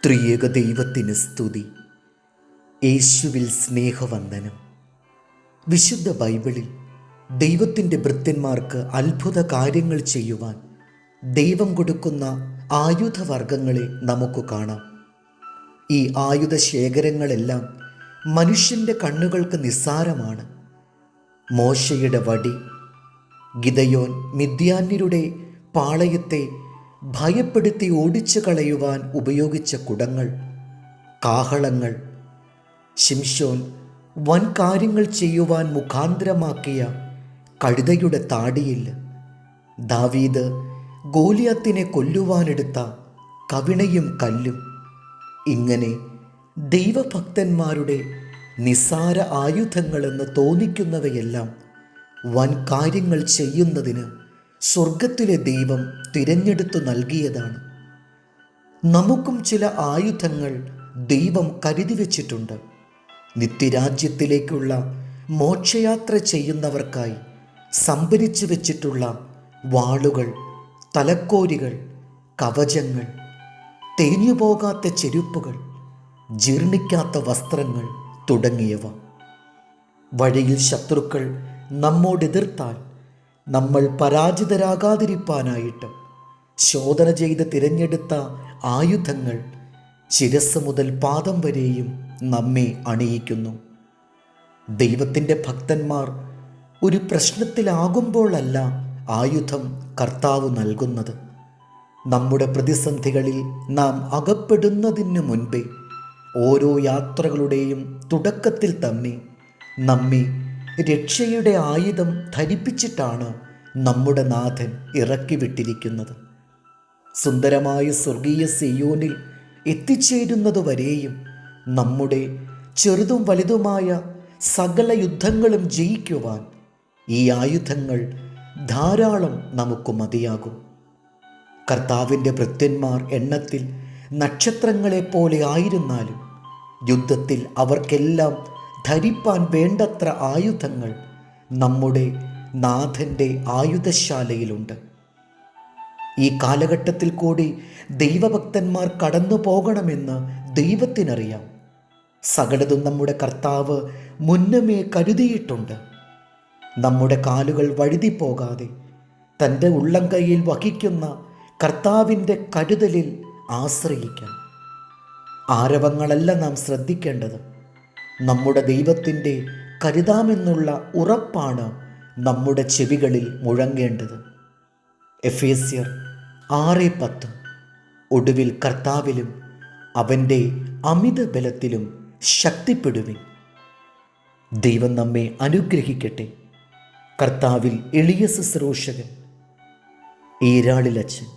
ത്രിയേക ദൈവത്തിന് സ്തുതി. യേശുവിൽ സ്നേഹവന്ദനം. വിശുദ്ധ ബൈബിളിൽ ദൈവത്തിൻ്റെ ഭൃത്യന്മാർക്ക് അത്ഭുത കാര്യങ്ങൾ ചെയ്യുവാൻ ദൈവം കൊടുക്കുന്ന ആയുധവർഗങ്ങളെ നമുക്ക് കാണാം. ഈ ആയുധശേഖരങ്ങളെല്ലാം മനുഷ്യൻ്റെ കണ്ണുകൾക്ക് നിസ്സാരമാണ്. മോശയുടെ വടി, ഗിദയോൻ മിദ്യാന്യരുടെ പാളയത്തെ ഭയപ്പെടുത്തി ഓടിച്ചു കളയുവാൻ ഉപയോഗിച്ച കുടങ്ങൾ, കാഹളങ്ങൾ, ശിംശോൻ വൻ കാര്യങ്ങൾ ചെയ്യുവാൻ മുഖാന്തരമാക്കിയ കഴുതയുടെ താടിയിൽ, ദാവീദ് ഗോലിയാത്തിനെ കൊല്ലുവാനെടുത്ത കവിണയും കല്ലും, ഇങ്ങനെ ദൈവഭക്തന്മാരുടെ നിസ്സാര ആയുധങ്ങളെന്ന് തോന്നിക്കുന്നവയെല്ലാം വൻ കാര്യങ്ങൾ ചെയ്യുന്നതിന് സ്വർഗത്തിലെ ദൈവം തിരഞ്ഞെടുത്തു നൽകിയതാണ്. നമുക്കും ചില ആയുധങ്ങൾ ദൈവം കരുതി വച്ചിട്ടുണ്ട്. നിത്യരാജ്യത്തിലേക്കുള്ള മോക്ഷയാത്ര ചെയ്യുന്നവർക്കായി സംഭരിച്ചു വച്ചിട്ടുള്ള വാളുകൾ, തലക്കോരികൾ, കവചങ്ങൾ, തേഞ്ഞുപോകാത്ത ചെരുപ്പുകൾ, ജീർണിക്കാത്ത വസ്ത്രങ്ങൾ തുടങ്ങിയവ. വഴിയിൽ ശത്രുക്കൾ നമ്മോടെതിർത്താൽ നമ്മൾ പരാജിതരാകാതിരിക്കാനായിട്ട് ശോധന ചെയ്ത് തിരഞ്ഞെടുത്ത ആയുധങ്ങൾ ശിരസ് മുതൽ പാദം വരെയും നമ്മെ അണിയിക്കുന്നു. ദൈവത്തിൻ്റെ ഭക്തന്മാർ ഒരു പ്രശ്നത്തിലാകുമ്പോഴല്ല ആയുധം കർത്താവ് നൽകുന്നത്. നമ്മുടെ പ്രതിസന്ധികളിൽ നാം അകപ്പെടുന്നതിന് മുൻപേ, ഓരോ യാത്രകളുടെയും തുടക്കത്തിൽ തന്നെ നമ്മെ രക്ഷയുടെ ആയുധം ധരിപ്പിച്ചിട്ടാണ് നമ്മുടെ നാഥൻ ഇറക്കി വിട്ടിരിക്കുന്നത്. സുന്ദരമായ സ്വർഗീയ സിയോനിൽ എത്തിച്ചേരുന്നതുവരെയും നമ്മുടെ ചെറുതും വലുതുമായ സകല യുദ്ധങ്ങളും ജയിക്കുവാൻ ഈ ആയുധങ്ങൾ ധാരാളം നമുക്ക് മതിയാകും. കർത്താവിൻ്റെ ഭൃത്യന്മാർ എണ്ണത്തിൽ നക്ഷത്രങ്ങളെപ്പോലെ ആയിരുന്നാലും യുദ്ധത്തിൽ അവർക്കെല്ലാം ധരിപ്പാൻ വേണ്ടത്ര ആയുധങ്ങൾ നമ്മുടെ നാഥൻ്റെ ആയുധശാലയിലുണ്ട്. ഈ കാലഘട്ടത്തിൽ കൂടി ദൈവഭക്തന്മാർ കടന്നു പോകണമെന്ന് ദൈവത്തിനറിയാം. സകലതും നമ്മുടെ കർത്താവ് മുന്നമേ കരുതിയിട്ടുണ്ട്. നമ്മുടെ കാലുകൾ വഴുതി പോകാതെ തൻ്റെ ഉള്ളംകൈയിൽ വഹിക്കുന്ന കർത്താവിൻ്റെ കരുതലിൽ ആശ്രയിക്കാം. ആരവങ്ങളല്ല നാം ശ്രദ്ധിക്കേണ്ടത്. നമ്മുടെ ദൈവത്തിൻ്റെ കരുതാമെന്നുള്ള ഉറപ്പാണ് നമ്മുടെ ചെവികളിൽ മുഴങ്ങേണ്ടത്. എഫേസ്യർ 6:10. ഒടുവിൽ കർത്താവിലും അവൻ്റെ അമിത ബലത്തിലും ശക്തിപ്പെടുവിൻ. ദൈവം നമ്മെ അനുഗ്രഹിക്കട്ടെ. കർത്താവിൽ എളിയ ശുശ്രൂഷകൻ ഈരാളിലച്ചൻ.